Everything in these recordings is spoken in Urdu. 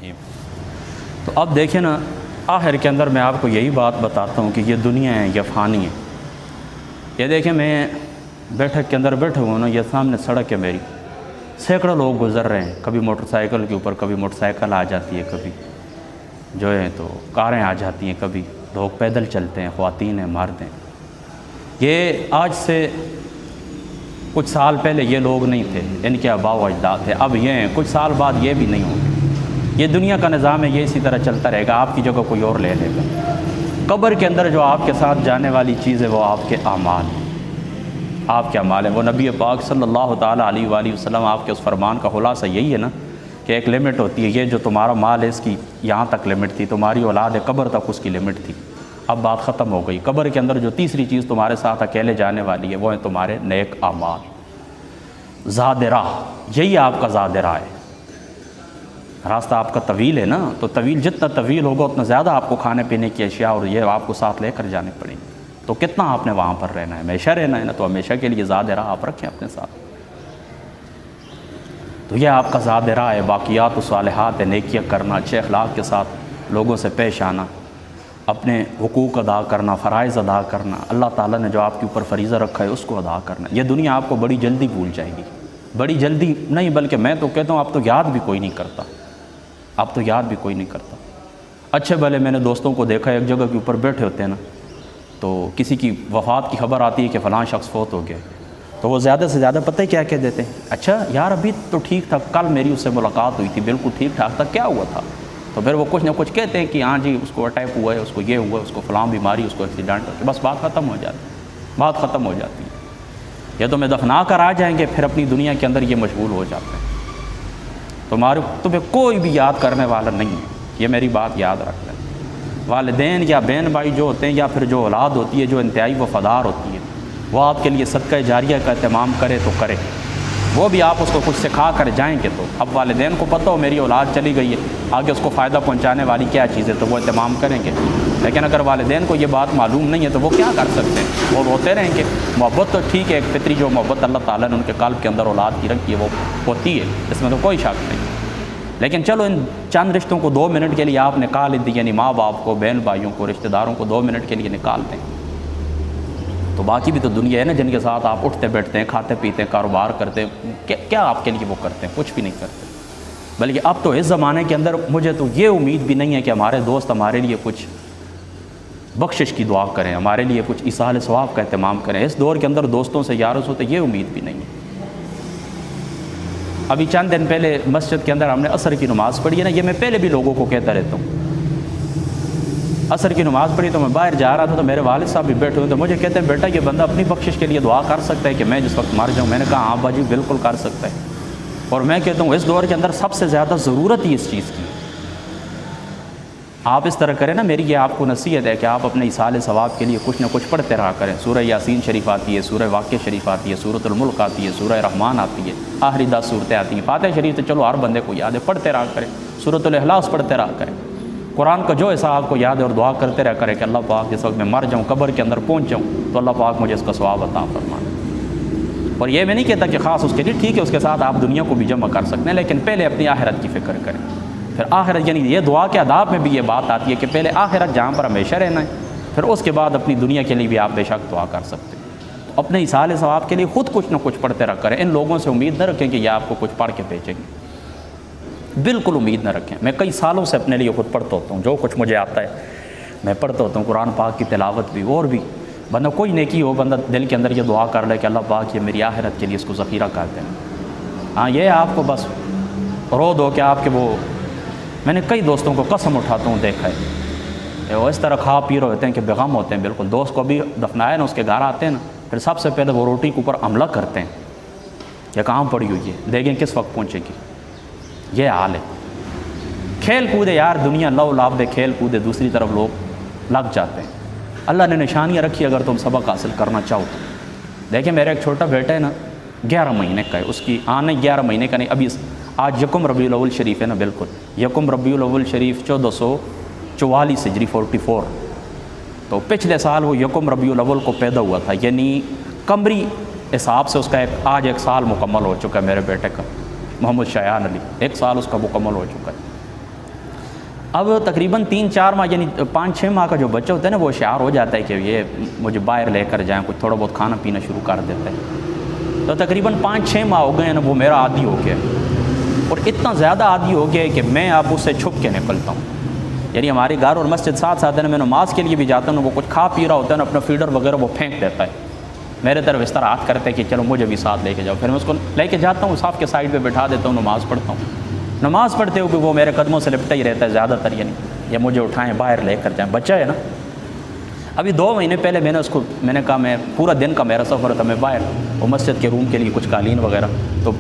الرحیم۔ تو اب دیکھیں نا، آخر کے اندر میں آپ کو یہی بات بتاتا ہوں کہ یہ دنیا ہے، یہ فانی ہے۔ یہ دیکھیں میں بیٹھک کے اندر بیٹھا ہوں نا، یہ سامنے سڑک ہے میری، سینکڑوں لوگ گزر رہے ہیں، کبھی موٹر سائیکل کے اوپر، کبھی موٹر سائیکل آ جاتی ہے، کبھی جو ہے تو کاریں آ جاتی ہیں، کبھی لوگ پیدل چلتے ہیں، خواتین ہیں، مرد ہیں۔ یہ آج سے کچھ سال پہلے یہ لوگ نہیں تھے، ان کے آباء و اجداد تھے، اب یہ ہیں، کچھ سال بعد یہ بھی نہیں ہوں گے۔ یہ دنیا کا نظام ہے، یہ اسی طرح چلتا رہے گا، آپ کی جگہ کوئی اور لے لے گا۔ قبر کے اندر جو آپ کے ساتھ جانے والی چیز ہے وہ آپ کے اعمال ہیں، آپ کے اعمال ہیں۔ وہ نبی پاک صلی اللہ تعالیٰ علیہ وآلہ وسلم آپ کے اس فرمان کا خلاصہ یہی ہے نا کہ ایک لمٹ ہوتی ہے، یہ جو تمہارا مال ہے اس کی یہاں تک لمٹ تھی، تمہاری اولاد ہے قبر تک اس کی لمٹ تھی، اب بات ختم ہو گئی۔ قبر کے اندر جو تیسری چیز تمہارے ساتھ اکیلے جانے والی ہے وہ ہیں تمہارے نیک اعمال، زاد راہ، یہی آپ کا زاد راہ ہے۔ راستہ آپ کا طویل ہے نا، تو طویل جتنا طویل ہوگا اتنا زیادہ آپ کو کھانے پینے کی اشیاء اور یہ آپ کو ساتھ لے کر جانے پڑیں گے، تو کتنا آپ نے وہاں پر رہنا ہے، ہمیشہ رہنا ہے نا، تو ہمیشہ کے لیے زاد راہ آپ رکھیں اپنے ساتھ۔ تو یہ آپ کا زاد راہ ہے، باقیات و صالحات ہے، نیکیاں کرنا، اچھے اخلاق کے ساتھ لوگوں سے پیش آنا، اپنے حقوق ادا کرنا، فرائض ادا کرنا، اللہ تعالیٰ نے جو آپ کے اوپر فریضہ رکھا ہے اس کو ادا کرنا۔ یہ دنیا آپ کو بڑی جلدی بھول جائے گی، بڑی جلدی نہیں بلکہ میں تو کہتا ہوں آپ تو یاد بھی کوئی نہیں کرتا، آپ تو یاد بھی کوئی نہیں کرتا۔ اچھے بھلے میں نے دوستوں کو دیکھا ایک جگہ کے اوپر بیٹھے ہوتے ہیں نا، تو کسی کی وفات کی خبر آتی ہے کہ فلاں شخص فوت ہو گیا، تو وہ زیادہ سے زیادہ پتہ کیا کہہ دیتے ہیں، اچھا یار ابھی تو ٹھیک تھا، کل میری اس سے ملاقات ہوئی تھی، بالکل ٹھیک ٹھاک تھا، کیا ہوا تھا؟ تو پھر وہ کچھ نہ کچھ کہتے ہیں کہ ہاں جی اس کو اٹیک ہوا ہے، اس کو یہ ہوا ہے، اس کو فلاں بیماری، اس کو ایکسیڈنٹ ہو گیا، بس بات ختم ہو جاتی ہے، بات ختم ہو جاتی ہے۔ یا تو میں دفنا کر آ جائیں گے، پھر اپنی دنیا کے اندر یہ مشغول ہو جاتے ہیں، تمہیں کوئی بھی یاد کرنے والا نہیں ہے، یہ میری بات یاد رکھ لیں۔ والدین یا بہن بھائی جو ہوتے ہیں یا پھر جو اولاد ہوتی ہے جو انتہائی وفادار ہوتی ہے، وہ آپ کے لیے صدقہ جاریہ کا اہتمام کرے تو کرے، وہ بھی آپ اس کو کچھ سکھا کر جائیں گے تو اب والدین کو پتہ ہو میری اولاد چلی گئی ہے، آگے اس کو فائدہ پہنچانے والی کیا چیز ہے تو وہ اہتمام کریں گے۔ لیکن اگر والدین کو یہ بات معلوم نہیں ہے تو وہ کیا کر سکتے ہیں، وہ روتے رہیں گے۔ محبت تو ٹھیک ہے، ایک فطری جو محبت اللہ تعالیٰ نے ان کے قلب کے اندر اولاد کی رکھی ہے وہ ہوتی ہے، اس میں تو کوئی شک نہیں، لیکن چلو ان چند رشتوں کو 2 منٹ کے لیے آپ نکال دیں، یعنی ماں باپ کو، بہن بھائیوں کو، رشتہ داروں کو 2 منٹ کے لیے نکال دیں، تو باقی بھی تو دنیا ہے نا جن کے ساتھ آپ اٹھتے بیٹھتے ہیں، کھاتے پیتے ہیں، کاروبار کرتے ہیں، کیا آپ کے لیے وہ کرتے ہیں؟ کچھ بھی نہیں کرتے۔ بلکہ اب تو اس زمانے کے اندر مجھے تو یہ امید بھی نہیں ہے کہ ہمارے دوست ہمارے لیے کچھ بخشش کی دعا کریں، ہمارے لیے کچھ ایصال ثواب کا اہتمام کریں۔ اس دور کے اندر دوستوں سے یاروں سے یہ امید بھی نہیں ہے۔ ابھی چند دن پہلے مسجد کے اندر ہم نے عصر کی نماز پڑھی ہے نا، یہ میں پہلے بھی لوگوں کو کہتا رہتا ہوں، عصر کی نماز پڑھی تو میں باہر جا رہا تھا تو میرے والد صاحب بھی بیٹھے ہوئے تو مجھے کہتے ہیں بیٹا یہ بندہ اپنی بخشش کے لیے دعا کر سکتا ہے کہ میں جس وقت مر جاؤں؟ میں نے کہا ہاں باجی بالکل کر سکتا ہے، اور میں کہتا ہوں اس دور کے اندر سب سے زیادہ ضرورت ہی اس چیز کی۔ آپ اس طرح کریں نا، میری یہ آپ کو نصیحت ہے کہ آپ اپنے ایصال ثواب کے لیے کچھ نہ کچھ پڑھتے رہا کریں۔ سورہ یاسین شریف آتی ہے، سورہ واقعہ شریف آتی ہے، سورۃ الملک آتی ہے، سورہ رحمان آتی ہے، آخری 10 صورتیں آتی ہیں، فاتحہ شریف تو چلو ہر بندے کو یاد ہے، پڑھتے رہا کریں، سورۃ الاخلاص پڑھتے رہا کریں، قرآن کا جو حصہ آپ کو یاد ہے اور دعا کرتے رہا کریں کہ اللہ پاک جس وقت میں مر جاؤں، قبر کے اندر پہنچ جاؤں تو اللہ پاک مجھے اس کا ثواب عطا فرمائے۔ اور یہ میں نہیں کہتا کہ خاص اس کے لیے، ٹھیک ہے اس کے ساتھ آپ دنیا کو بھی جمع کر سکتے ہیں، لیکن پہلے اپنی آخرت کی فکر کریں۔ پھر آخرت یعنی یہ دعا کے آداب میں بھی یہ بات آتی ہے کہ پہلے آخرت جہاں پر ہمیشہ رہنا ہے، پھر اس کے بعد اپنی دنیا کے لیے بھی آپ بے شک دعا کر سکتے ہیں۔ اپنے ایصال ثواب کے لیے خود کچھ نہ کچھ پڑھتے رہا کریں، ان لوگوں سے امید نہ رکھیں کہ یہ آپ کو کچھ پڑھ کے بھیجیں گے، بالکل امید نہ رکھیں۔ میں کئی سالوں سے اپنے لیے خود پڑھتا ہوتا ہوں، جو کچھ مجھے آتا ہے میں پڑھتا ہوتا ہوں، قرآن پاک کی تلاوت بھی، اور بھی بندہ کوئی نیکی ہو، بندہ دل کے اندر یہ دعا کر لے کہ اللہ پاک یہ میری آخرت کے لیے اس کو ذخیرہ کر دیں۔ ہاں یہ آپ کو بس رو دو کہ آپ کے وہ، میں نے کئی دوستوں کو قسم اٹھاتا ہوں دیکھا ہے، وہ اس طرح کھا پی رہے ہوتے ہیں کہ بےغم ہوتے ہیں بالکل، دوست کو بھی دفنایا نا اس کے گھر آتے ہیں نا، پھر سب سے پہلے وہ روٹی کے اوپر حملہ کرتے ہیں، یہ کہاں پڑی ہوئی ہے، دیکھیں کس وقت پہنچے گی، یہ حال ہے۔ کھیل کودے یار، دنیا لو لاب دے کھیل کودے، دوسری طرف لوگ لگ جاتے ہیں۔ اللہ نے نشانیاں رکھی اگر تم سبق حاصل کرنا چاہو تو۔ دیکھیں میرا ایک چھوٹا بیٹا ہے نا، 11 مہینے کا ہے، اس کی نہیں 11 مہینے کا نہیں، ابھی آج یکم ربیع الاول شریف ہے نا، بالکل یکم ربیع الاول شریف 1444 ہجری 44، تو پچھلے سال وہ یکم ربیع الاول کو پیدا ہوا تھا، یعنی قمری حساب سے اس کا آج 1 سال مکمل ہو چکا ہے میرے بیٹے کا، محمد شایان علی 1 سال اس کا مکمل ہو چکا ہے۔ اب تقریباً 3-4 ماہ یعنی 5-6 ماہ کا جو بچہ ہوتا ہے نا وہ ہوشیار ہو جاتا ہے کہ یہ مجھے باہر لے کر جائیں، کچھ تھوڑا بہت کھانا پینا شروع کر دیتا ہے. تو تقریباً 5-6 ماہ ہو گئے ہیں نا، وہ میرا عادی ہو گیا اور اتنا زیادہ عادی ہو گیا ہے کہ میں اب اس سے چھپ کے نکلتا ہوں. یعنی ہمارے گھر اور مسجد ساتھ ساتھ ہے نا، میں نماز کے لیے بھی جاتا ہوں، وہ کچھ کھا پی رہا ہوتا ہے نا، اپنا فیڈر وغیرہ وہ پھینک دیتا ہے میرے طرف اس طرح ہاتھ کرتے ہیں کہ چلو مجھے بھی ساتھ لے کے جاؤ. پھر میں اس کو لے کے جاتا ہوں، صاف کے سائڈ پہ بٹھا دیتا ہوں، نماز پڑھتا ہوں. نماز پڑھتے ہوئے وہ میرے قدموں سے لپٹا ہی رہتا ہے زیادہ تر، یعنی یا مجھے اٹھائیں باہر لے کر جائیں. بچہ ہے نا. ابھی 2 مہینے پہلے میں نے کہا میں پورا دن کا میرا سفر تھا، میں باہر وہ مسجد کے روم کے لیے کچھ قالین وغیرہ، تو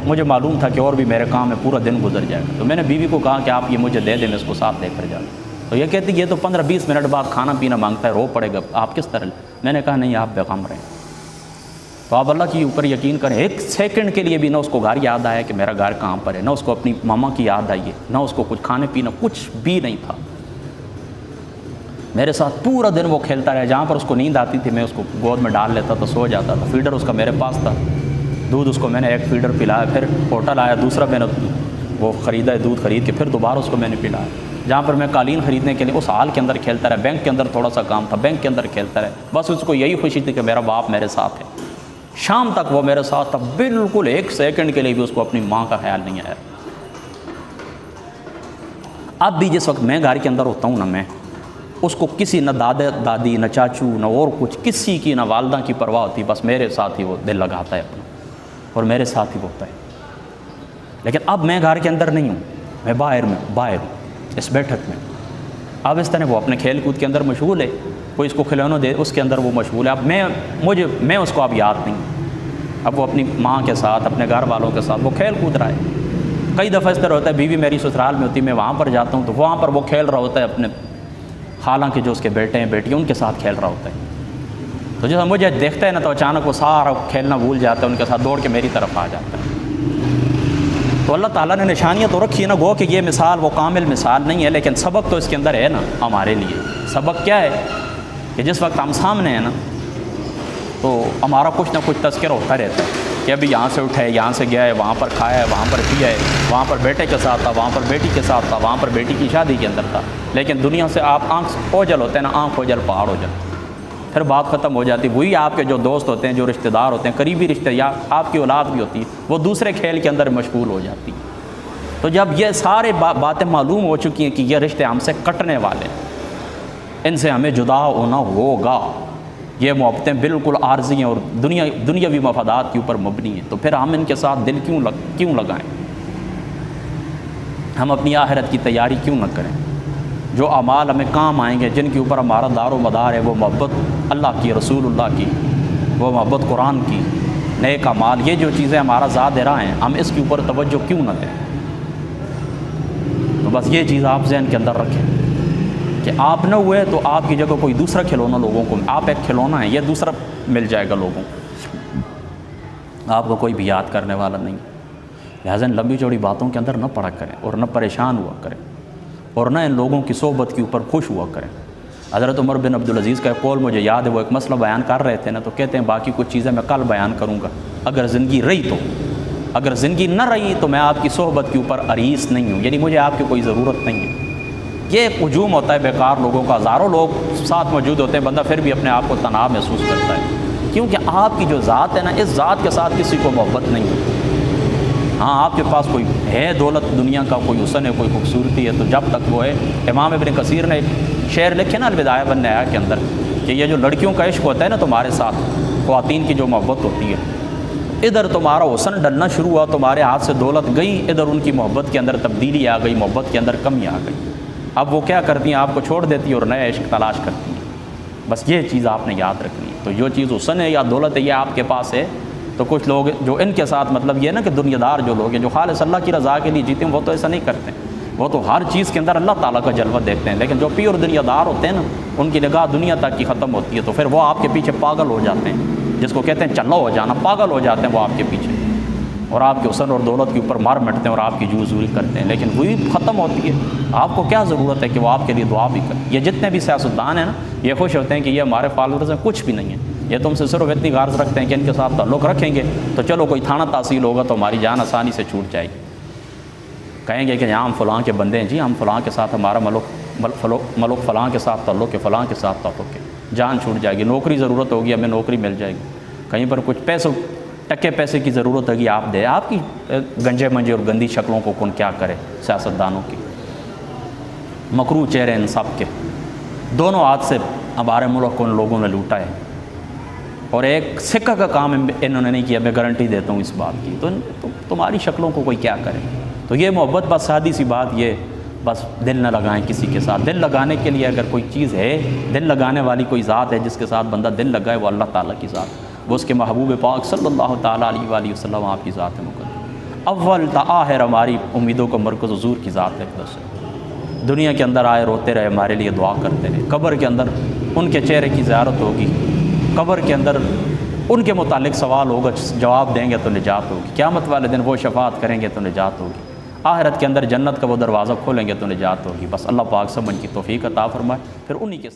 مجھے معلوم تھا کہ اور بھی میرے کام میں پورا دن گزر جائے گا. تو میں نے بیوی کو کہا کہ آپ یہ مجھے دے دیں، میں اس کو ساتھ لے کر جاؤں. تو یہ کہتی کہ یہ تو 15-20 منٹ بعد کھانا پینا مانگتا ہے، رو پڑے گا، آپ کس طرح. میں نے کہا نہیں، آپ بیغم رہیں. تو آپ اللہ کے اوپر یقین کریں، 1 سیکنڈ کے لیے بھی نہ اس کو گھر یاد آیا کہ میرا گھر کہاں پر ہے، نہ اس کو اپنی ماما کی یاد آئی ہے، نہ اس کو کچھ کھانے پینا کچھ بھی نہیں تھا. میرے ساتھ پورا دن وہ کھیلتا رہا. جہاں پر اس کو نیند آتی تھی میں اس کو گود میں ڈال لیتا تھا، سو جاتا تھا. فیڈر اس کا میرے پاس تھا، دودھ اس کو میں نے 1 فیڈر پلایا، پھر ہوٹل آیا دوسرا، میں نے وہ خریدا ہے دودھ خرید کے، پھر دوبارہ اس کو میں نے پلایا. جہاں پر میں قالین خریدنے کے لیے اس ہال کے اندر کھیلتا رہا، بینک کے اندر تھوڑا سا کام تھا، بینک کے اندر کھیلتا رہا. بس اس کو یہی خوشی تھی کہ میرا باپ میرے ساتھ ہے. شام تک وہ میرے ساتھ تھا، بالکل 1 سیکنڈ کے لیے بھی اس کو اپنی ماں کا خیال نہیں آیا. اب بھی جس وقت میں گھر کے اندر ہوتا ہوں نا، میں اس کو کسی نہ دادی نہ چاچو نہ اور کچھ کسی کی نہ والدہ کی پرواہ ہوتی، بس میرے ساتھ ہی وہ دل لگاتا ہے اپنا اور میرے ساتھ ہی ہوتا ہے. لیکن اب میں گھر کے اندر نہیں ہوں، میں باہر ہوں اس بیٹھک میں. اب اس طرح وہ اپنے کھیل کود کے اندر مشغول ہے، کوئی اس کو کھلونا دے اس کے اندر وہ مشغول ہے. اب میں اس کو اب یاد نہیں. اب وہ اپنی ماں کے ساتھ اپنے گھر والوں کے ساتھ وہ کھیل کود رہا ہے. کئی دفعہ اس طرح ہوتا ہے، بیوی میری سسرال میں ہوتی، میں وہاں پر جاتا ہوں تو وہاں پر وہ کھیل رہا ہوتا ہے اپنے حالانکہ جو اس کے بیٹے ہیں بیٹیاں ان کے ساتھ کھیل رہا ہوتا ہے. تو جب مجھے دیکھتا ہے نا تو اچانک وہ سارا کھیلنا بھول جاتا ہے، ان کے ساتھ دوڑ کے میری طرف آ جاتا ہے. تو اللہ تعالیٰ نے نشانیاں تو رکھی ہے نا، گو کہ یہ مثال وہ کامل مثال نہیں ہے، لیکن سبق تو اس کے اندر ہے نا ہمارے لیے. سبق کیا ہے کہ جس وقت ہم سامنے ہیں نا تو ہمارا کچھ نہ کچھ تذکرہ ہوتا رہتا ہے کہ ابھی یہاں سے اٹھا ہے، یہاں سے گیا ہے، وہاں پر کھایا ہے، وہاں پر پیا ہے، وہاں پر بیٹے کے ساتھ تھا، وہاں پر بیٹی کے ساتھ تھا، وہاں پر بیٹی کی شادی کے اندر تھا. لیکن دنیا سے آپ آنکھ اوجل ہوتے ہیں نا، آنکھ اوجل پہاڑ ہو جاتا، پھر بات ختم ہو جاتی. وہی آپ کے جو دوست ہوتے ہیں، جو رشتہ دار ہوتے ہیں، قریبی رشتے یا آپ کی اولاد بھی ہوتی ہے، وہ دوسرے کھیل کے اندر مشغول ہو جاتی. تو جب یہ سارے باتیں معلوم ہو چکی ہیں کہ یہ رشتے ہم سے کٹنے والے ہیں، ان سے ہمیں جدا ہونا ہوگا، یہ محبتیں بالکل عارضی ہیں اور دنیاوی مفادات کے اوپر مبنی ہیں، تو پھر ہم ان کے ساتھ دل کیوں لگائیں؟ ہم اپنی آخرت کی تیاری کیوں نہ کریں؟ جو اعمال ہمیں کام آئیں گے، جن کے اوپر ہمارا دار و مدار ہے، وہ محبت اللہ کی، رسول اللہ کی، وہ محبت قرآن کی، نیک اعمال، یہ جو چیزیں ہمارا ذات راہ ہیں، ہم اس کے اوپر توجہ کیوں نہ دیں؟ تو بس یہ چیز آپ ذہن کے اندر رکھیں کہ آپ نہ ہوئے تو آپ کی جگہ کوئی دوسرا کھلونا لوگوں کو، آپ ایک کھلونا ہے، یہ دوسرا مل جائے گا لوگوں کو، آپ کو کوئی بھی یاد کرنے والا نہیں. لہٰذا لمبی چوڑی باتوں کے اندر نہ پڑا کریں اور نہ پریشان ہوا کریں اور نہ ان لوگوں کی صحبت کے اوپر خوش ہوا کریں. حضرت عمر بن عبدالعزیز کا ایک قول مجھے یاد ہے، وہ ایک مسئلہ بیان کر رہے تھے نا، تو کہتے ہیں باقی کچھ چیزیں میں کل بیان کروں گا، اگر زندگی رہی تو. اگر زندگی نہ رہی تو میں آپ کی صحبت کے اوپر عریض نہیں ہوں، یعنی مجھے آپ کی کوئی ضرورت نہیں ہے. یہ ایک ہجوم ہوتا ہے بیکار لوگوں کا، ہزاروں لوگ ساتھ موجود ہوتے ہیں، بندہ پھر بھی اپنے آپ کو تنہا محسوس کرتا ہے، کیونکہ آپ کی جو ذات ہے نا، اس ذات کے ساتھ کسی کو محبت نہیں ہے. ہاں آپ کے پاس کوئی ہے دولت دنیا کا، کوئی حسن ہے، کوئی خوبصورتی ہے، تو جب تک وہ ہے. امام ابن کثیر نے ایک شعر لکھے نا الوداع والنہایہ کے اندر کہ یہ جو لڑکیوں کا عشق ہوتا ہے نا تمہارے ساتھ، خواتین کی جو محبت ہوتی ہے، ادھر تمہارا حسن ڈلنا شروع ہوا، تمہارے ہاتھ سے دولت گئی، ادھر ان کی محبت کے اندر تبدیلی آ گئی، محبت کے اندر کمی آ گئی. اب وہ کیا کرتی ہیں، آپ کو چھوڑ دیتی ہیں اور نیا عشق تلاش کرتی ہیں. بس یہ چیز آپ نے یاد رکھنی ہے. تو جو چیز حسن ہے یا دولت ہے یہ آپ کے پاس ہے، تو کچھ لوگ جو ان کے ساتھ مطلب یہ نا کہ دنیا دار جو لوگ ہیں، جو خالص اللہ کی رضا کے لیے جیتے ہیں، وہ تو ایسا نہیں کرتے، وہ تو ہر چیز کے اندر اللہ تعالیٰ کا جلوہ دیکھتے ہیں. لیکن جو پیور دنیا دار ہوتے ہیں نا، ان کی نگاہ دنیا تک کی ختم ہوتی ہے، تو پھر وہ آپ کے پیچھے پاگل ہو جاتے ہیں، جس کو کہتے ہیں چلا ہو جانا، پاگل ہو جاتے ہیں وہ آپ کے پیچھے، اور آپ کے حسن اور دولت کے اوپر مار مٹتے ہیں اور آپ کی جوزوری کرتے ہیں. لیکن وہی ختم ہوتی ہے، آپ کو کیا ضرورت ہے کہ وہ آپ کے لیے دعا بھی کریں. یہ جتنے بھی سیاستدان ہیں نا، یہ خوش ہوتے ہیں کہ یہ ہمارے فالوورز ہیں، کچھ بھی نہیں ہے، یہ تم سے صرف اتنی غرض رکھتے ہیں کہ ان کے ساتھ تعلق رکھیں گے تو چلو کوئی تھانہ تحصیل ہوگا تو ہماری جان آسانی سے چھوٹ جائے گی. کہیں گے کہ یہاں ہم فلاں کے بندے ہیں، جی ہم فلاں کے ساتھ ہمارا ملک فلاں کے ساتھ تعلق ہے، فلاں کے ساتھ تعلق ہے، جان چھوٹ جائے گی، نوکری ضرورت ہوگی ہمیں نوکری مل جائے گی، کہیں پر کچھ پیسے کی ضرورت ہوگی آپ دے، آپ کی گنجے منجے اور گندی شکلوں کو کون کیا کرے، سیاستدانوں کی مکروہ چہرے ان سب کے، دونوں ہاتھ سے ہمارے ملک کو ان لوگوں نے لوٹا ہے، اور ایک سکہ کا کام انہوں نے نہیں کیا، میں گارنٹی دیتا ہوں اس بات کی، تو تمہاری شکلوں کو کوئی کیا کرے۔ تو یہ محبت، بس سادی سی بات یہ، بس دل نہ لگائیں کسی کے ساتھ۔ دل لگانے کے لیے اگر کوئی چیز ہے، دل لگانے والی کوئی ذات ہے جس کے ساتھ بندہ دل لگائے، وہ اللہ تعالیٰ کی ذات ہے، وہ اس کے محبوب پاک صلی اللہ تعالیٰ علیہ وآلہ وسلم آپ کی ذات مقدس۔ اول تا آخر ہماری امیدوں کا مرکز حضور کی ذات ہے اقدس ہے۔ دنیا کے اندر آئے روتے رہے، ہمارے لیے دعا کرتے رہے، قبر کے اندر ان کے چہرے کی زیارت ہوگی، قبر کے اندر ان کے متعلق سوال ہوگا، جواب دیں گے تو نجات ہوگی، قیامت والے دن وہ شفاعت کریں گے تو نجات ہوگی، آخرت کے اندر جنت کا وہ دروازہ کھولیں گے تو نجات ہوگی۔ بس اللہ پاک سمجھ کی توفیق عطا فرمائے، پھر انہی کے